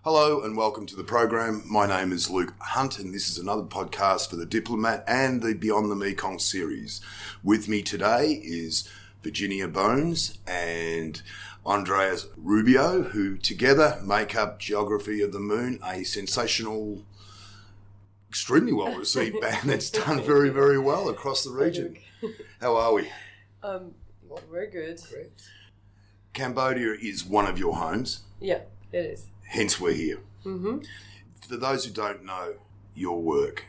Hello and welcome to the program. My name is Luke Hunt and this is another podcast for The Diplomat and the Beyond the Mekong series. With me today is Virginia Bones and Andreas Rubio, who together make up Geography of the Moon, a sensational, extremely well received band that's done very, very well across the region. How are we? We're good. Great. Cambodia is one of your homes. Yeah, it is. Hence we're here. Mm-hmm. For those who don't know your work,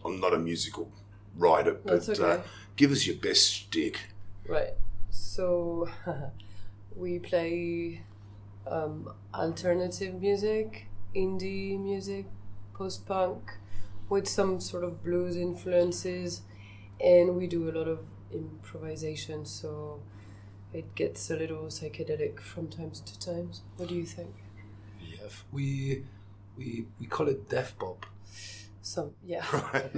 I'm not a musical writer, but okay. Give us your best shtick. Right. So we play alternative music, indie music, post-punk, with some sort of blues influences, and we do a lot of improvisation, so it gets a little psychedelic from times to times. What do you think? Yeah, we call it death pop. Right.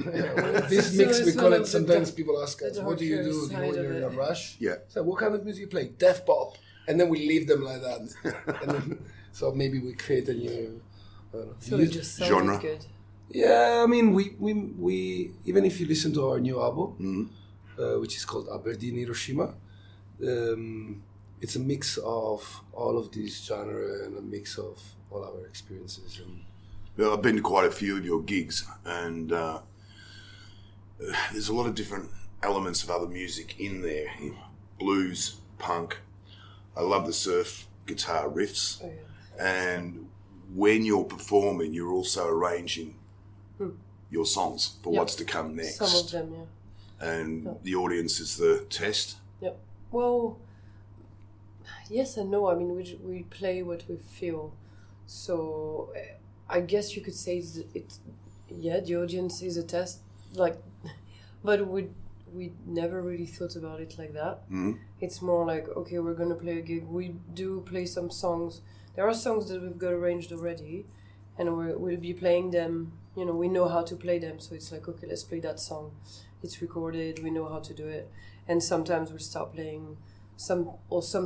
This mix we call it. Sometimes people ask us, "What do you do when you're in a rush?" Yeah. So what kind of music you play? Death pop, and then we leave them like that. And then, so maybe we create a new So it just sounded genre. good. Yeah, I mean, we even if you listen to our new album, which is called Aberdeen Hiroshima, it's a mix of all of these genre and a mix of all our experiences. And Well, I've been to quite a few of your gigs, and there's a lot of different elements of other music in there. Blues, punk. I love the surf guitar riffs. Oh, yeah. And when you're performing, you're also arranging your songs for what's to come next. Some of them, yeah. And the audience is the test. Yep. Well, yes and no. I mean, we play what we feel. So I guess you could say the audience is a test. Like, but we never really thought about it like that. Mm-hmm. It's more like, okay, we're gonna play a gig. We do play some songs. There are songs that we've got arranged already, and we'll be playing them. You know, we know how to play them, so it's like, okay, let's play that song. It's recorded, we know how to do it. And sometimes we'll start playing some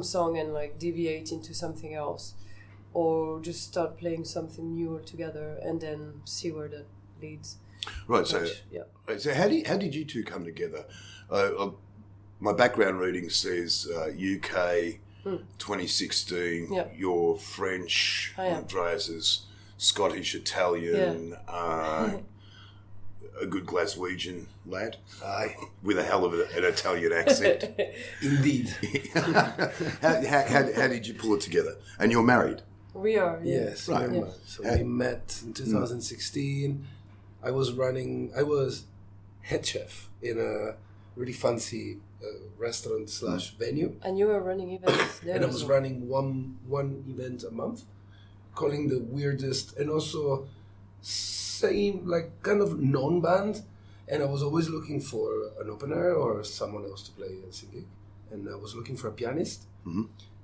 song and like deviate into something else, or just start playing something new altogether and then see where that leads. Right, so Yeah. So how did you two come together? My background reading says UK 2016. Yeah. You're French. I am. Andreas is Scottish, Italian. A good Glaswegian lad. aye, With a hell of an Italian accent. indeed. How did you pull it together? And you're married. We are. Yeah. Yes, Right. very Yeah. much. So we met in 2016. I was head chef in a really fancy restaurant / venue, And you were running events there. and I as was well. running one event a month, calling the weirdest and also same like kind of non-band, and I was always looking for an opener or someone else to play a gig, and I was looking for a pianist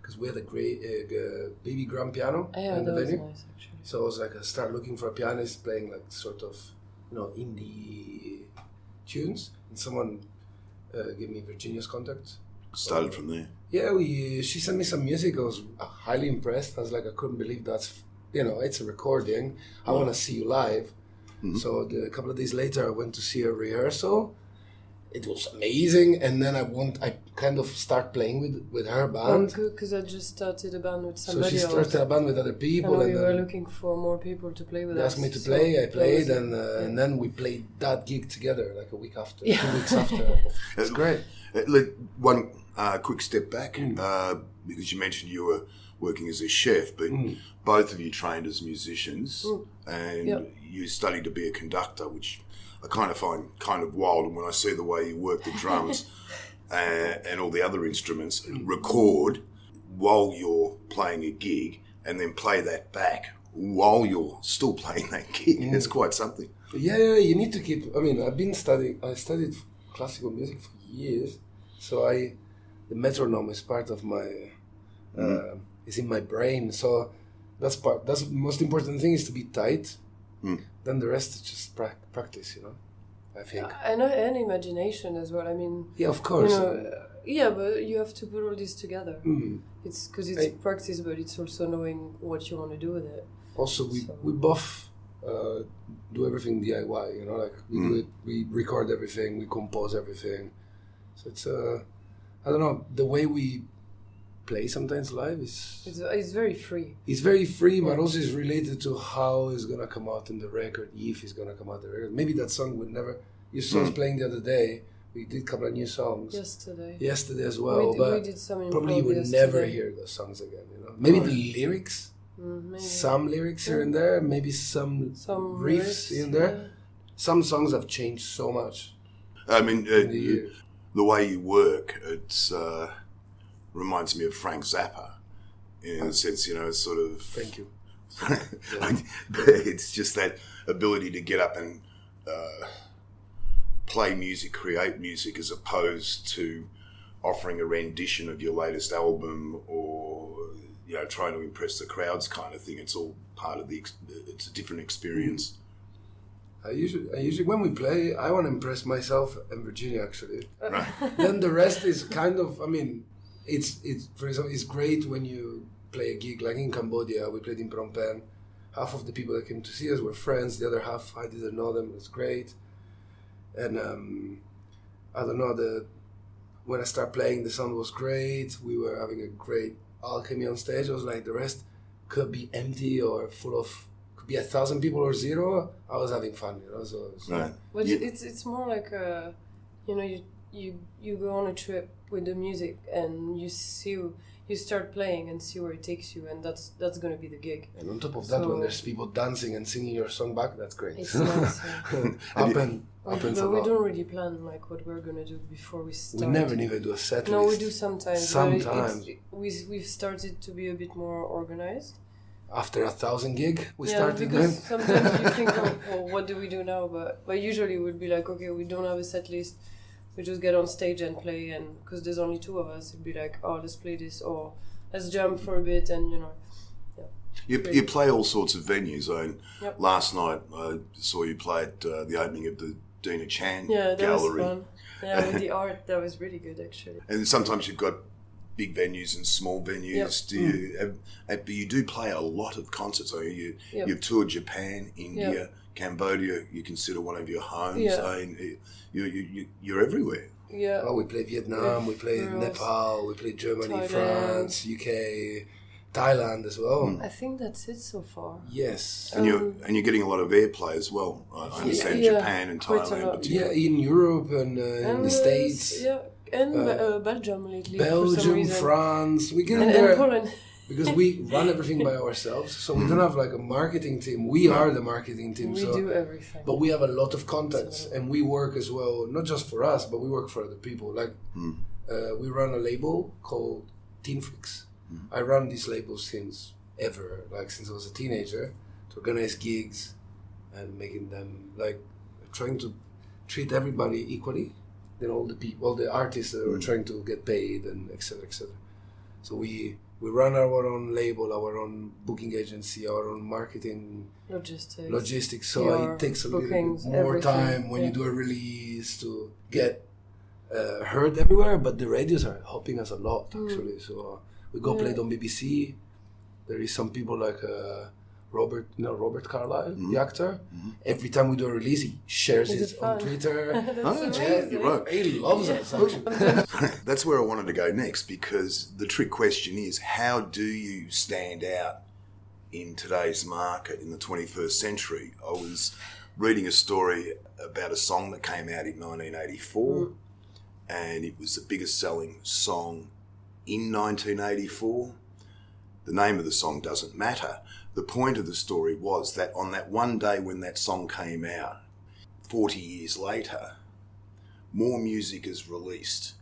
because we had a great baby grand piano Yeah, in the that was venue. nice actually. So I was like, I started looking for a pianist playing like sort of, indie tunes, and someone gave me Virginia's contact. Started from there. Yeah, she sent me some music. I was highly impressed. I was like, I couldn't believe that's, it's a recording. I want to see you live. So a couple of days later, I went to see a rehearsal. It was amazing, and then I kind of start playing with her band. Because I just started a band with So somebody she else. started a band with other people, And and we were then looking for more people to play with they us. asked me to so play. I that played, was- and then we played that gig together, like a week after, Yeah. 2 weeks after. It's great. One quick step back, because you mentioned you were working as a chef, but both of you trained as musicians, and you studied to be a conductor, which I kind of find kind of wild. And when I see the way you work the drums and all the other instruments, record while you're playing a gig, and then play that back while you're still playing that gig, it's quite something. Yeah, you need to keep. I mean, I studied classical music for years, so the metronome is part of my, is in my brain. So that's the most important thing, is to be tight. Then the rest is just practice, I think. And imagination as well. I mean, Yeah, of course. yeah, but you have to put all this together. Mm. It's because it's practice, but it's also knowing what you want to do with it. Also, we both do everything DIY. You know, like we do it. We record everything. We compose everything. So it's I don't know, the way we play sometimes live is it's very free. It's very free, but also it's related to how it's gonna come out in the record, if it's gonna come out in the record. Maybe that song would never. You saw us playing the other day. We did a couple of new songs. Yesterday as well. We did some probably you would never hear those songs again. You know, maybe the lyrics, some lyrics here and there, maybe some riffs here and there. Yeah. Some songs have changed so much. I mean, the way you work, it's reminds me of Frank Zappa in a sense. You know, sort of. Thank you. It's just that ability to get up and play music, create music, as opposed to offering a rendition of your latest album or, you know, trying to impress the crowds kind of thing. It's all part of it's a different experience. I usually when we play, I want to impress myself and Virginia actually. Right. Then the rest is kind of, I mean, it's for example, it's great when you play a gig like in Cambodia. We played in Phnom Penh. Half of the people that came to see us were friends. The other half, I didn't know them. It was great. And I don't know, when I started playing, the sound was great. We were having a great alchemy on stage. I was like, the rest could be empty or full of, could be 1,000 people or zero. I was having fun, you know. So right. But it's more like you know, you go on a trip with the music and you start playing and see where it takes you, and that's going to be the gig. And on top of that, when there's people dancing and singing your song back, that's great. It's nice. But we don't really plan like what we're going to do before we start. We never even do a set list. No, we do sometimes. Sometimes. We've started to be a bit more organized. After 1,000 gig, we started because then. sometimes you think, oh, well, what do we do now? But usually we'd be like, okay, we don't have a set list. We just get on stage and play, and because there's only two of us, it'd be like, oh, let's play this, or let's jump for a bit, and you know, yeah. You play all sorts of venues. Yep. Last night I saw you play at the opening of the Dina Chan that Gallery. was fun. Yeah, with the art, that was really good actually. And sometimes you've got big venues and small venues. Yep. But you do play a lot of concerts. So you've toured Japan, India, Cambodia. You consider one of your homes. Yeah. You're everywhere. Yeah. Oh, we play Vietnam, we play Nepal, we play Germany, Thailand. France, UK, Thailand as well. I think that's it so far. Yes. And you're getting a lot of airplay as well. I understand Japan and Thailand particularly. Yeah, in Europe and in the States. Yeah, and Belgium lately. Belgium, for some reason. France. We get in and there Poland. because we run everything by ourselves. So we don't have like a marketing team. We are the marketing team. We do everything. But we have a lot of contacts, and we work as well, not just for us, but we work for other people. Like we run a label called Teen Freaks. I run these labels since I was a teenager, to organize gigs and making them like trying to treat everybody equally. Then all the people, all the artists that were trying to get paid and etc. etc. So we run our own label, our own booking agency, our own marketing logistics. So it takes a little bit more time when you do a release to get heard everywhere. But the radios are helping us a lot actually. So we go played on BBC. There is some people like Robert Carlyle, the actor. Every time we do a release, he shares it on Twitter. You're right. He loves us, actually. That's where I wanted to go next, because the trick question is, how do you stand out in today's market in the 21st century? I was reading a story about a song that came out in 1984, and it was the biggest selling song in 1984. The name of the song doesn't matter. The point of the story was that on that one day when that song came out, 40 years later, more music is released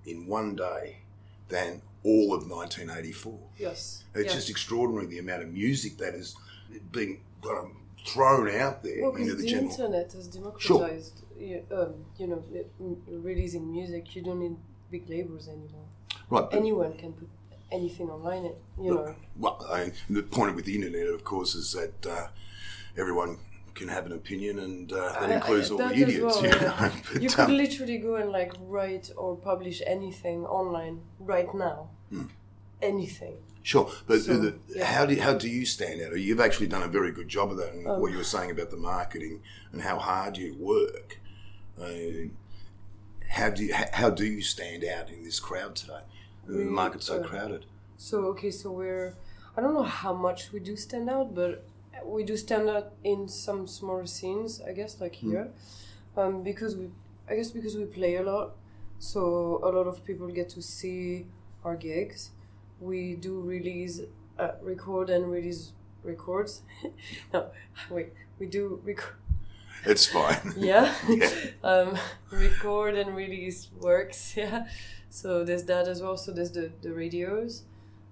in one day than all of 1984. Yes. It's just extraordinary, the amount of music that is being thrown out there into the general. The internet has democratized, releasing music. You don't need big labels anymore. Right. Anyone can put anything online, know. Well, the point with the internet, of course, is that everyone can have an opinion, and that includes all the idiots. Well, you could literally go and write or publish anything online right now. Anything. Sure, but So, how do you stand out? You've actually done a very good job of that, and what you were saying about the marketing and how hard you work. How do you stand out in this crowd today? The market's so crowded. So I don't know how much we do stand out, but we do stand out in some smaller scenes, I guess, like here, because we play a lot, so a lot of people get to see our gigs. We do record and release records. No, wait, we do record. It's fine. Yeah. Record and release works. Yeah. So there's that as well. So there's the radios.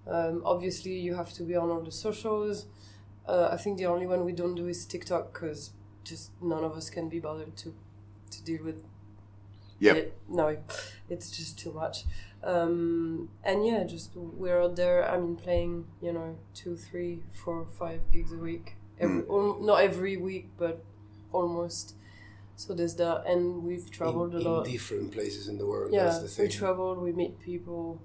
Obviously, you have to be on all the socials. I think the only one we don't do is TikTok because just none of us can be bothered to deal with it. No, it's just too much. And yeah, just we're out there. I mean, playing 2, 3, 4, 5 gigs a week. Not every week, but almost. So there's that, and we've traveled a lot. In different places in the world. Yeah, that's the thing. we traveled, we meet people,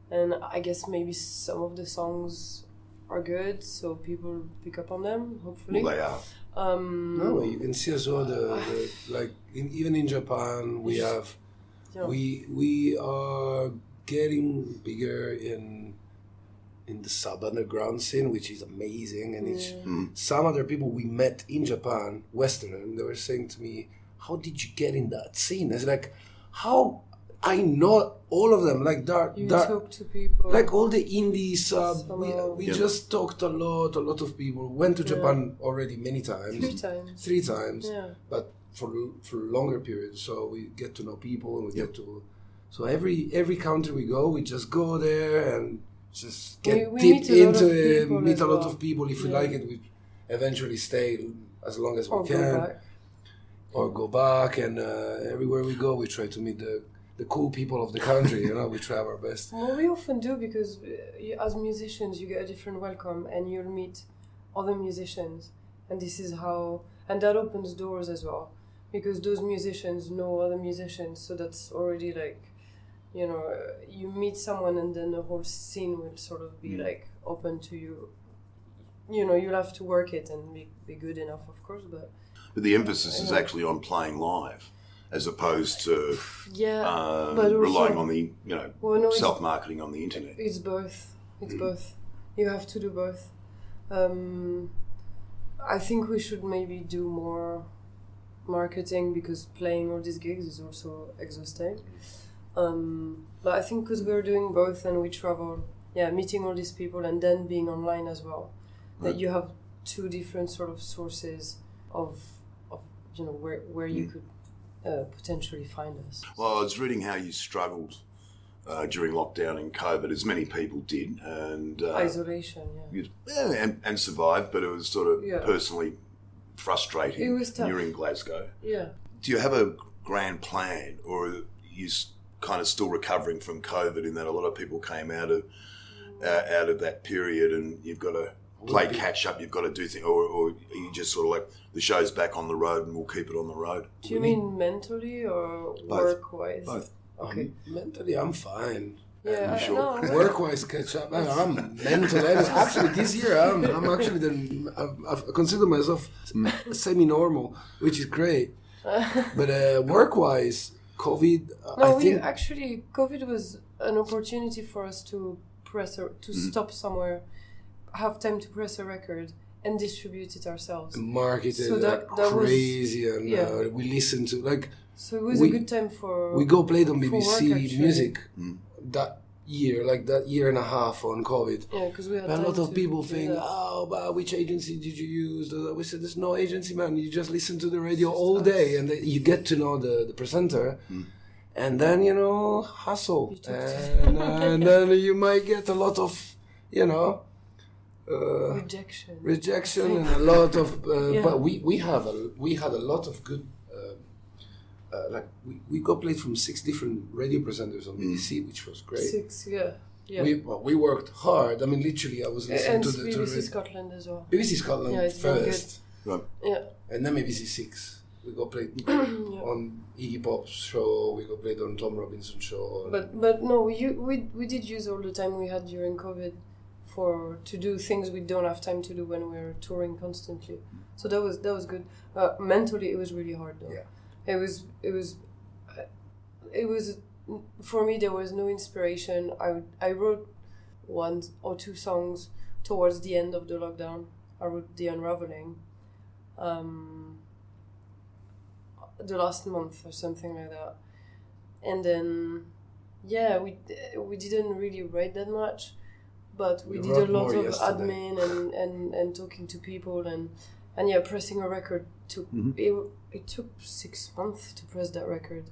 and I guess maybe some of the songs are good, so people pick up on them, hopefully. Well, they are. No, you can see as well even in Japan we have we are getting bigger in the sub-underground scene, which is amazing, and some other people we met in Japan, Westerner, and they were saying to me, how did you get in that scene? It's like, how I know all of them, like you talk to people, like all the indie sub. We just talked a lot of people went to Japan already many times. 3 times. Yeah. But for longer periods, so we get to know people, and we get to, so every country we go, we just go there and just get deep into it, meet a lot of people. If we like it, we eventually stay as long as we can. Or go back, and everywhere we go, we try to meet the cool people of the country. We try our best. Well, we often do, because as musicians, you get a different welcome, and you'll meet other musicians, and this is how, and that opens doors as well, because those musicians know other musicians, so that's already like, you meet someone, and then the whole scene will sort of be like open to you. You'll have to work it and be good enough, of course, but the emphasis is actually on playing live, as opposed to but relying on the self-marketing on the internet. It's both. It's both. You have to do both. I think we should maybe do more marketing, because playing all these gigs is also exhausting. But I think because we're doing both and we travel, meeting all these people and then being online as well, that you have 2 different sort of sources of where you could potentially find us. Well, I was reading how you struggled during lockdown and COVID, as many people did, and isolation, and survived, but it was sort of personally frustrating. It was tough. You're in Glasgow. Yeah. Do you have a grand plan, or are you kind of still recovering from COVID, in that a lot of people came out of that period, and you've got to play catch up, you've got to do things, or you just sort of like, the show's back on the road and we'll keep it on the road? Do you mean mentally or work-wise? Both. Okay. Mentally, I'm fine. Yeah, sure. No. Work-wise, catch up. I'm mentally. Actually, this year I'm actually I consider myself semi-normal, which is great. But work-wise, COVID. COVID was an opportunity for us to stop somewhere, have time to press a record and distribute it ourselves. Market it like crazy, and we listen to So it was a good time for. We go played on BBC Music that year and a half on COVID. Yeah, because we had a lot of people think, but which agency did you use? We said, there's no agency, man. You just listen to the radio all day, and you get to know the presenter. And then, hustle. And then you might get a lot of, rejection and a lot of but we had a lot of good we got played from 6 different radio presenters on BBC, which was great. 6, yeah. We worked hard. I mean, literally, I was listening to the BBC Scotland as well. BBC Scotland first, right. And then BBC 6. We got played on Iggy Pop's show. We got played on Tom Robinson's show. But no, we did use all the time we had during COVID to do things we don't have time to do when we're touring constantly. So that was good. Mentally, it was really hard though. Yeah. It was for me. There was no inspiration. I wrote 1 or 2 songs towards the end of the lockdown. I wrote The Unraveling. The last month or something like that, and then we didn't really write that much, but we did a lot of admin and talking to people and pressing a record took it took 6 months to press that record,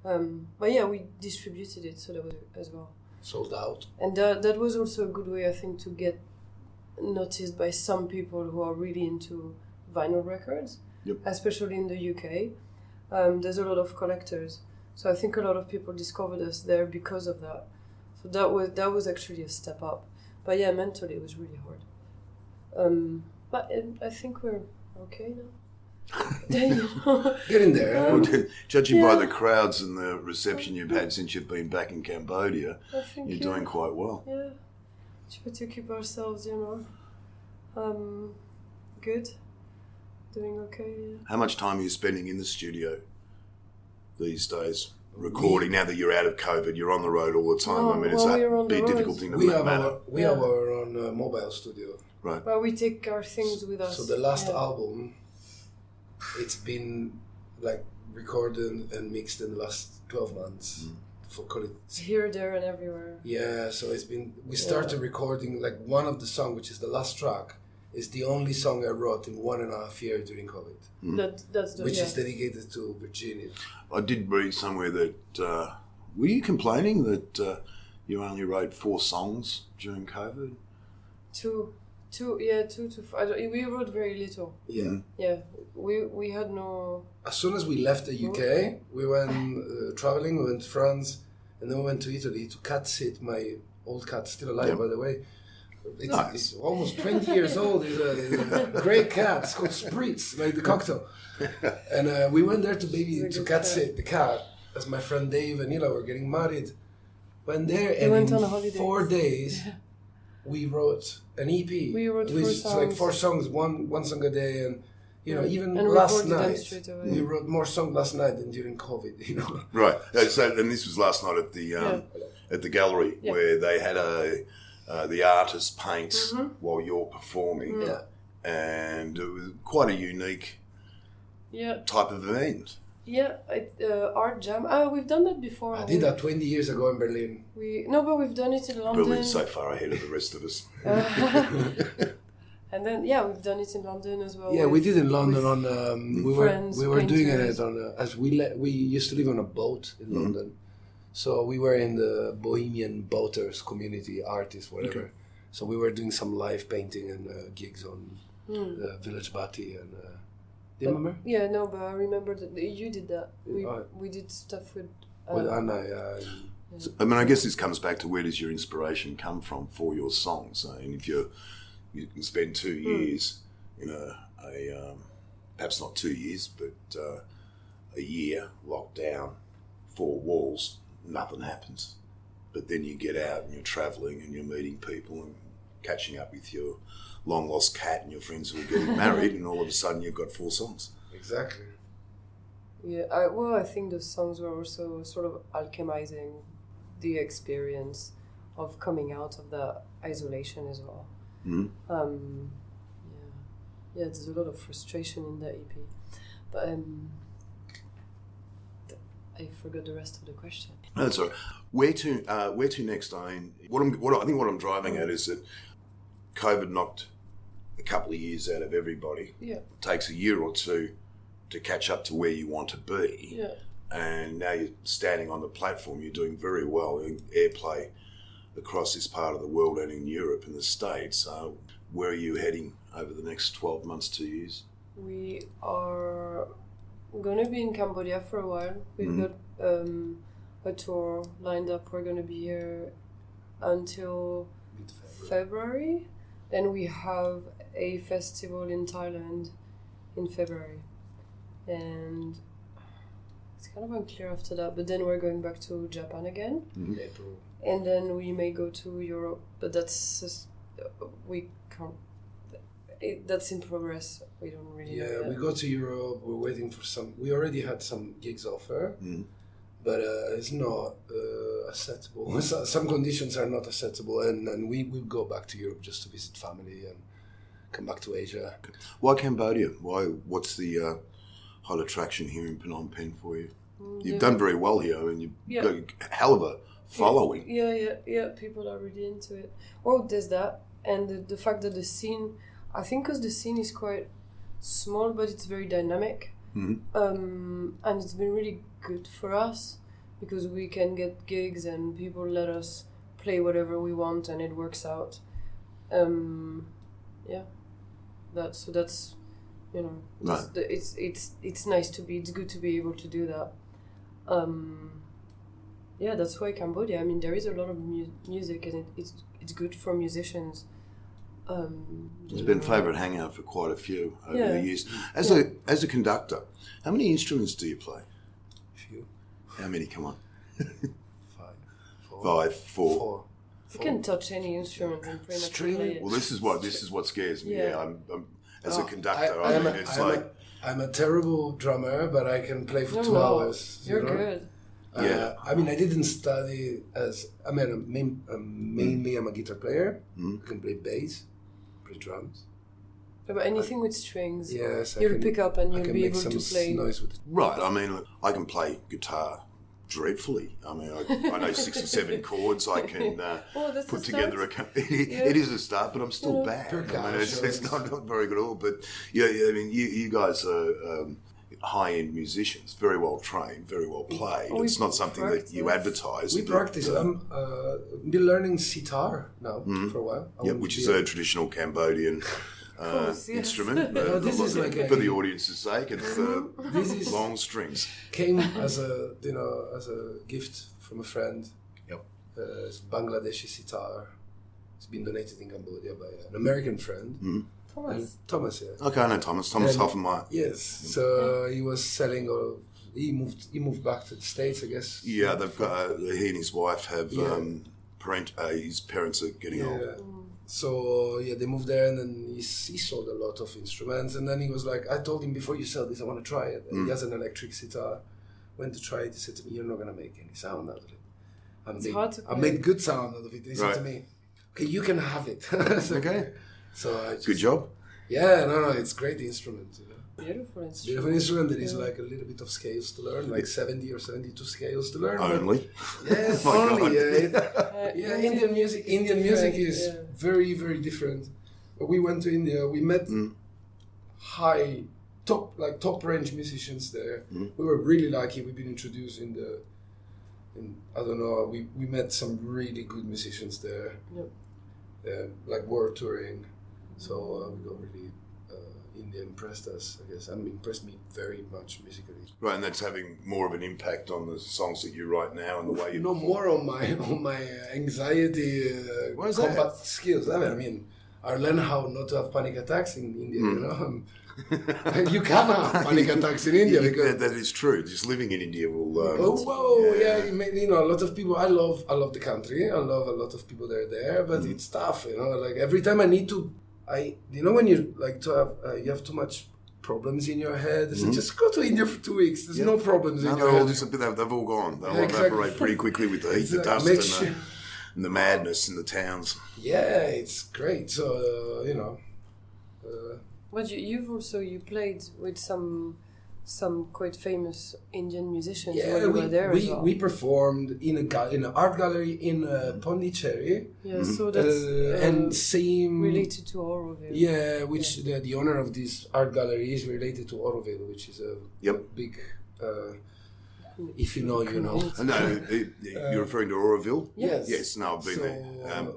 but we distributed it, so that was as well sold out, and that was also a good way, I think, to get noticed by some people who are really into vinyl records. Yep. Especially in the UK. There's a lot of collectors, so I think a lot of people discovered us there because of that. So that was actually a step up. But mentally it was really hard. But I think we're okay now. Getting there. Judging by the crowds and the reception you've had since you've been back in Cambodia, you're doing quite well. Yeah, try to keep ourselves, good. Doing okay. Yeah. How much time are you spending in the studio these days? Recording, now that you're out of COVID, you're on the road all the time. It's a difficult thing to We have our own mobile studio. Right. Well, we take our things with us. So the last album, it's been like recorded and mixed in the last 12 months. It's here, there, and everywhere. Yeah, so it's been. We started recording like one of the songs, which is the last track. Is the only song I wrote in 1.5 years during COVID. Which is dedicated to Virginia. I did read somewhere that, were you complaining that you only wrote 4 songs during COVID? 2 to 5. We wrote very little. Yeah. Yeah, we had no... As soon as we left the UK, we went traveling, we went to France, and then we went to Italy to cat sit my old cat, still alive by the way. It's almost 20 years old. It's a great cat. It's called Spritz, like the cocktail. And we went there to cat sit the cat, as my friend Dave and Nila were getting married. Went there, and in 4 days, we wrote an EP. We wrote 4 songs. Like 4 songs, one song a day, and even last night we wrote more songs last night than during COVID. Right. So, and this was last night at the gallery where they had the artist paints while you're performing, and it was quite a unique type of event. Yeah, art jam. We've done that before. I did that 20 years ago in Berlin. But we've done it in London. Berlin's so far ahead of the rest of us. And then we've done it in London as well. Yeah, we did in London on. We were doing it on as we used to live on a boat in London. So we were in the Bohemian boaters community, artists, whatever. Okay. So we were doing some live painting and gigs on Village Bati. And do you remember? Yeah, no, but I remember that you did that. We did stuff with Anna. So, I guess this comes back to where does your inspiration come from for your songs? And if you can spend 2 years in a perhaps not 2 years, but a year locked down, 4 walls. Nothing happens. But then you get out and you're travelling and you're meeting people and catching up with your long lost cat and your friends who are getting married, and all of a sudden you've got 4 songs. Exactly. Yeah, I think those songs were also sort of alchemizing the experience of coming out of the isolation as well. Mm-hmm. There's a lot of frustration in the EP. But I forgot the rest of the question. That's all right. Where to next? I mean, what I'm driving at is that COVID knocked a couple of years out of everybody. Yeah. It takes a year or 2 to catch up to where you want to be. Yeah. And now you're standing on the platform. You're doing very well in airplay across this part of the world and in Europe and the States. Where are you heading over the next 12 months, 2 years? We are going to be in Cambodia for a while. We've got a tour lined up. We're going to be here until February. Then we have a festival in Thailand in February. And it's kind of unclear after that. But then we're going back to Japan again. April. And then we may go to Europe. But that's we can't. That's in progress. We don't really. know Yeah, yet. we go to Europe. We're waiting for some. We already had some gigs offer, but it's not acceptable. Some conditions are not acceptable, and we will go back to Europe just to visit family and come back to Asia. Why Cambodia? What's the whole attraction here in Phnom Penh for you? You've done very well here. I mean, you've got a hell of a following. Yeah. People are really into it. Well, there's that, and the fact that the scene, I think, because the scene is quite small, but it's very dynamic, and it's been really good for us because we can get gigs and people let us play whatever we want, and it works out. That's you know, Right. it's nice to be. It's good to be able to do that. That's why Cambodia. I mean, there is a lot of music, and it's good for musicians. It's been a favourite hangout for quite a few over the years. As a conductor, how many instruments do you play? Few. How many? Come on. 5, 4. You can touch any instrument and pretty much String? play it. Well, this is what scares me. Yeah. I'm as a conductor. I mean, it's like I'm a terrible drummer, but I can play for 2 No, hours. You're you know? good. I mean, I didn't study mainly I'm a guitar player. I can play bass, play drums. But anything with strings, Yes, you'll pick up and I you'll can be make able some to play. noise with it. right. I mean, look, I can play guitar dreadfully. I mean, I know 6 or 7 chords. I can That's put a together start. It is a start, but I'm still bad. I mean, it's not very good at all. But I mean, you guys are high-end musicians, very well trained, very well played. It's not something that you advertise. We practice. I'm been learning sitar now for a while. Which is a traditional Cambodian Yes. instrument. No, this is like for the audience's sake. It's This is long strings. came as a gift from a friend. Yep. It's Bangladeshi sitar. It's been donated in Cambodia by an American friend. Thomas. Thomas, yeah. Okay, I know Thomas. Thomas Hoffenmeyer. Yes. So he was selling. He moved back to the States, I guess. Yeah, they've got he and his wife have his parents are getting old. So they moved there, and then he sold a lot of instruments. And then he was like, I told him, before you sell this, I want to try it. And he has an electric sitar. Went to try it. He said to me, "You're not gonna make any sound out of it." I made good sound out of it. He said to me, "Okay, you can have it." Okay. So Good job. Yeah, no, it's a great instrument. You know? Beautiful instrument. Beautiful instrument. There is like a little bit of scales to learn, like 70 or 72 scales to learn. Only. Yes, My only. God. Indian music. Indian music is very, very different. But we went to India. We met top range musicians there. We were really lucky. We've been introduced I don't know. We met some really good musicians there. Yep. Like world touring. So we got really. India impressed us, I guess. Impressed me very much musically. Right, and that's having more of an impact on the songs that you write now and the way you No, more on my anxiety What is combat that? skills. I mean, I learned how not to have panic attacks in India. You know, you can have panic attacks in India because that is true. Just living in India will. a lot of people. I love the country. I love a lot of people that are there, but it's tough. You know, like every time I need to. When you like to have you have too much problems in your head. I said, just go to India for 2 weeks. There's no problems in your head. They've all gone. They'll exactly. evaporate pretty quickly with the heat, the dust, and the madness in the towns. Yeah, it's great. So But you played with some quite famous Indian musicians when you were there as well. We performed in an art gallery in Pondicherry. Yeah, so that's and same related to Auroville. Yeah, which the owner of this art gallery is related to Auroville, which is a big. If you know, you know. No, you're referring to Auroville? Yes. Yes, no, I've been there.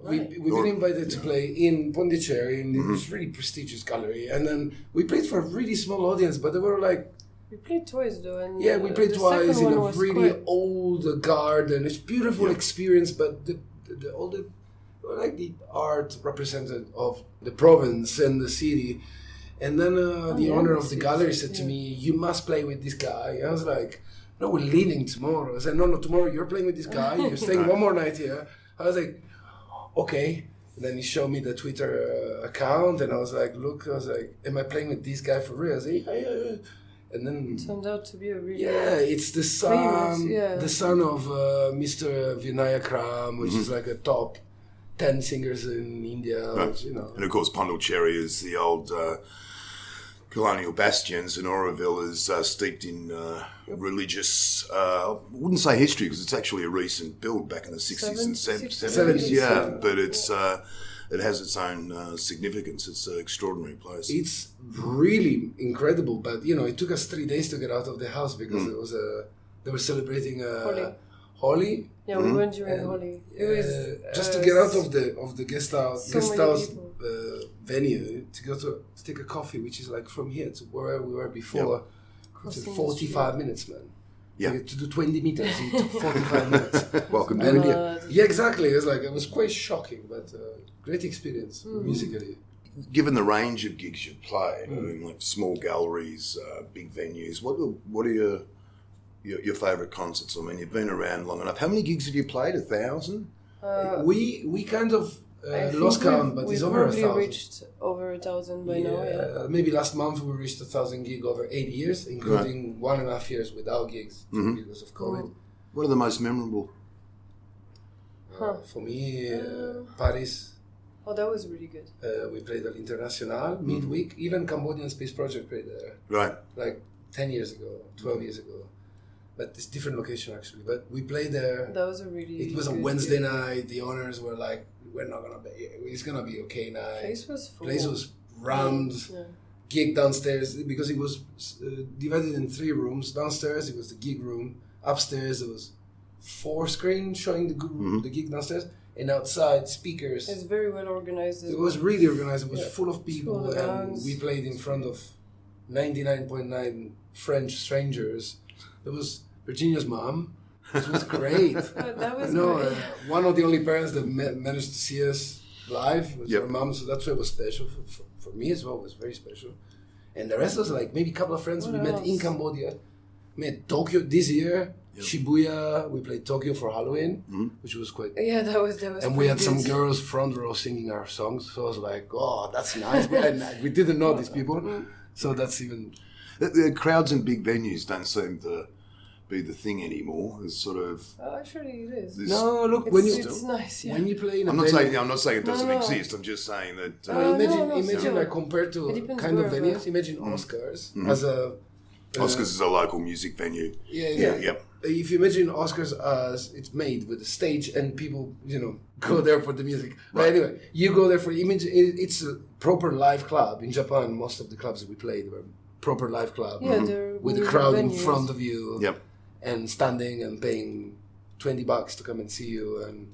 We've been invited to play in Pondicherry in this really prestigious gallery, and then we played for a really small audience, but they were like. We played twice though, and we played twice in a really quite... old garden. It's a beautiful experience, but all the art represented of the province and the city. And then the owner of the gallery said to me, "You must play with this guy." I was like, "No, we're leaving tomorrow." I said, "No, tomorrow you're playing with this guy. You're staying one more night here." I was like, "Okay." And then he showed me the Twitter account, and I was like, am I playing with this guy for real? I was like, yeah. And then it turned out to be a really it's the son of Mr. Vinaya Kram, which is like a top 10 singers in India, which, you know. And of course, Pondicherry is the old colonial bastions, and Oroville is steeped in religious, I wouldn't say history, because it's actually a recent build back in the 60s and 70s. Yeah, but it's it has its own significance. It's an extraordinary place. It's really incredible, but, you know, it took us 3 days to get out of the house because they were celebrating Holi. Yeah, we went during Holi. It was just to get out of the guest house venue to take a coffee, which is like from here to where we were before. It's 45 minutes, man. Yeah. To do 20 meters, it took 45 minutes. Welcome to India. Yeah, exactly. It was quite shocking, but great experience musically. Given the range of gigs you play, I mean, like small galleries, big venues, what are your favourite concerts? I mean, you've been around long enough. How many gigs have you played? 1,000? We kind of lost count, but it's over 1,000. We've reached over 1,000 by now. Yeah. Maybe last month we reached 1,000 gig over 8 years, including 1.5 years without gigs because of COVID. What are the most memorable? For me, Paris. Oh, that was really good. We played at International midweek. Even Cambodian Space Project played there. Right. Like 10 years ago, 12 years ago. But it's different location actually. But we played there. That was a really. It was a Wednesday night. The owners were like, "We're not gonna be. It's gonna be okay night." Place was full. Place was rammed. Yeah. Gig downstairs because it was divided in 3 rooms. Downstairs it was the gig room. Upstairs it was 4 screens showing the gig downstairs, and outside speakers. It's very well organized. It was really organized. It was full of people, and we played in front of 99.9 French strangers. There was Virginia's mom. It was great. That was great. One of the only parents that managed to see us live was her mom, so that's why it was special. For me as well, it was very special. And the rest was like maybe a couple of friends we met in Cambodia. Met Tokyo this year, Shibuya. We played Tokyo for Halloween, which was quite... Yeah, that was and we had some girls front row singing our songs, so I was like, oh, that's nice. And we didn't know these people, so that's even... The crowds in big venues don't seem to be the thing anymore. It's sort of... actually, it is. No, look, it's nice. Yeah. When you play in I'm not saying it doesn't exist. I'm just saying that... imagine like compared to kind of venues. Imagine Oscars as a... Oscars is a local music venue. Yeah. If you imagine Oscars as it's made with a stage and people, go there for the music. Right. But anyway, you go there for image. It's a proper live club. In Japan, most of the clubs that we played were proper live club. Yeah, with the crowd in front of you. Yep. And standing and paying $20 to come and see you, and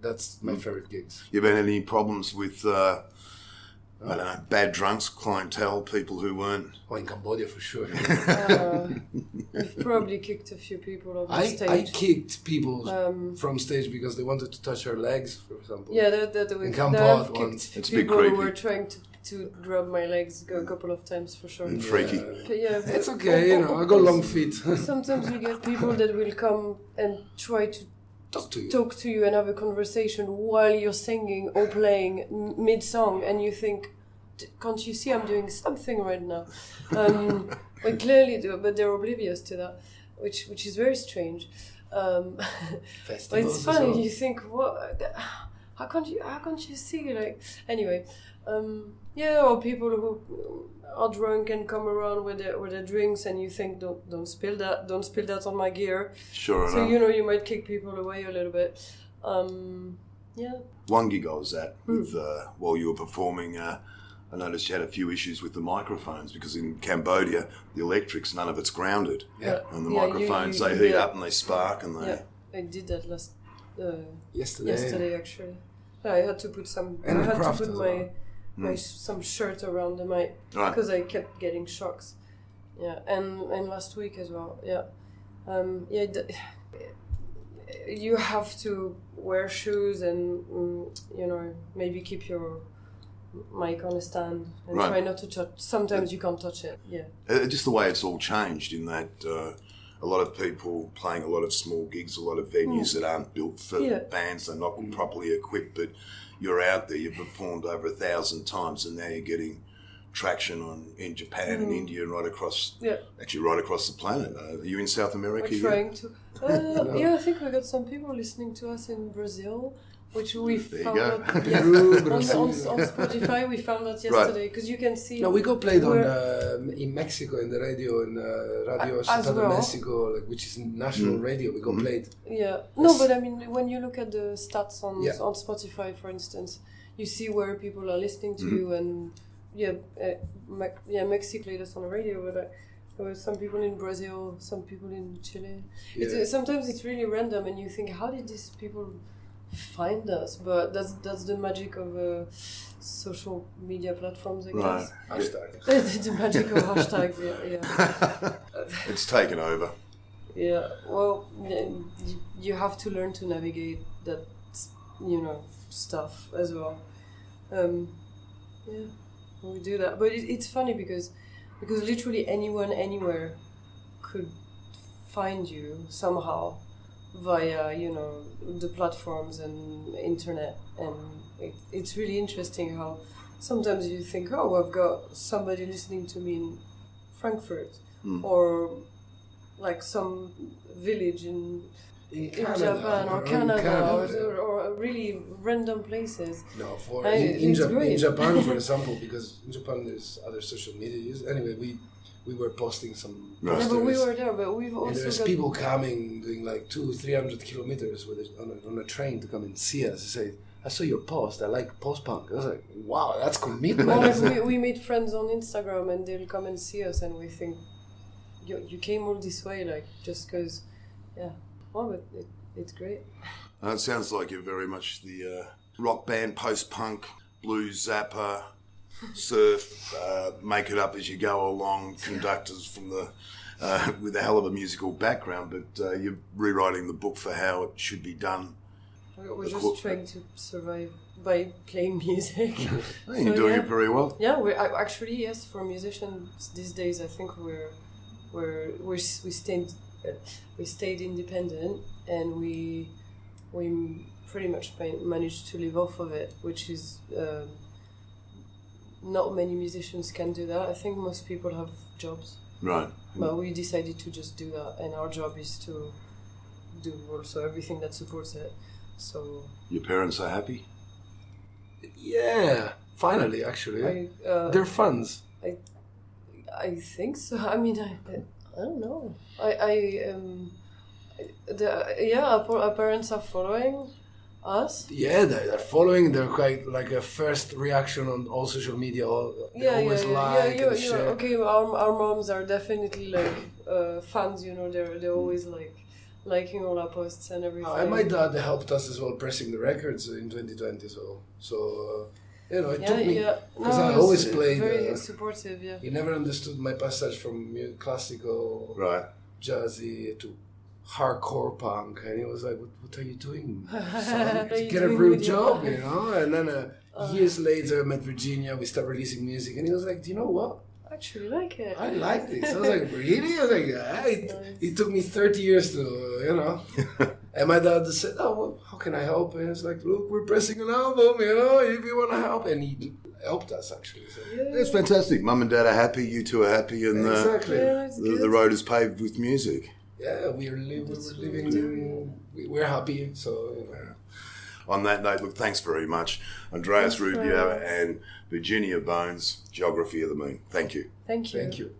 that's my favorite gigs. You been any problems with I don't know, bad drunks, clientele, people who weren't? Oh, in Cambodia for sure. We've probably kicked a few people off the stage. I kicked people from stage because they wanted to touch our legs, for example. Yeah, that in Kampot once. It's a bit people creepy. who were trying to rub my legs a couple of times for sure. Freaky. It's okay, I got long feet. Sometimes you get people that will come and try to talk to you and have a conversation while you're singing or playing mid-song, and you think, can't you see I'm doing something right now? But clearly do, but they're oblivious to that, which is very strange. But it's funny, well. You think, what? How can't you see? Like, anyway, or people who are drunk and come around with their drinks, and you think, don't spill that on my gear. Sure. So you might kick people away a little bit. One gig I was at with while you were performing. I noticed you had a few issues with the microphones because in Cambodia, the electrics, none of it's grounded. Yeah. And the microphones, they heat up and they spark and they... Yeah, I did that yesterday actually. I had to put some... And I had to put my some shirt around the mic because I kept getting shocks. Yeah, and last week as well. Yeah. You have to wear shoes and, maybe keep your... mic on a stand and try not to touch. Sometimes you can't touch it. Yeah. Just the way it's all changed in that a lot of people playing a lot of small gigs, a lot of venues that aren't built for bands, they're not properly equipped. But you're out there. You've performed over 1,000 times, and now you're getting traction in Japan and India and right across the planet. Are you in South America? We're trying to. Yeah, I think we got some people listening to us in Brazil, which we found out on Spotify. We found out yesterday because you can see. No, we got played on in Mexico in the radio in Radio Ciudad de Mexico, which is national radio. We got played. Yeah, no, but I mean, when you look at the stats on Spotify, for instance, you see where people are listening to you, and Mexico played us on the radio, but. There were some people in Brazil, some people in Chile. Sometimes it's really random, and you think, how did these people find us? But that's the magic of social media platforms, I guess. Hashtags. The magic of hashtags. Yeah. It's taken over. Yeah. Well, you have to learn to navigate that, stuff as well. We do that, but it's funny because literally anyone anywhere could find you somehow via the platforms and internet, and it's really interesting how sometimes you think, oh, I've got somebody listening to me in Frankfurt or like some village in Japan or Canada or really random places. No, in Japan, for example, because in Japan there's other social media use. Anyway, we were posting some. Yeah, but we were there, but we've also. And there's people coming doing like 200-300 kilometers on a train to come and see us. They say, I saw your post. I like post-punk. I was like, wow, that's commitment. We made friends on Instagram, and they'll come and see us, and we think, you came all this way, like just because, yeah. Oh, but it's great. It sounds like you're very much the rock band, post-punk, blues zapper, surf, make it up as you go along, conductors from with a hell of a musical background, but you're rewriting the book for how it should be done. We're just trying to survive by playing music. You're doing it very well. Yeah, we actually, yes, for musicians these days, I think we stayed independent, and we pretty much managed to live off of it, which is not many musicians can do that. I think most people have jobs. Right. But we decided to just do that, and our job is to do also everything that supports it. So. Your parents are happy? Yeah, finally, actually. They're fans. I think so. I mean, I don't know. Our parents are following us. Yeah, they're following. They're quite like a first reaction on all social media. Okay, our moms are definitely like fans. They're always like liking all our posts and everything. My dad helped us as well pressing the records in 2020. So. It took me because I always played. Very supportive, yeah. He never understood my passage from classical, jazzy to hardcore punk, and he was like, "What are you doing, son? Get a real job, And then years later, I met Virginia. We started releasing music, and he was like, "Do you know what? I actually like it. I like this." I was like, "Really?" I was like, It took me 30 years to, And my dad just said, "Oh, well, how can I help?" And it's like, "Look, we're pressing an album, if you want to help." And he helped us, actually. So. Yeah. It's fantastic. Mum and Dad are happy, you two are happy, and exactly. The road is paved with music. Yeah, we're living, we're happy, so, On that note, look, thanks very much. Andreas Rubio and Virginia Bones, Geography of the Moon. Thank you. Thank you. Thank you.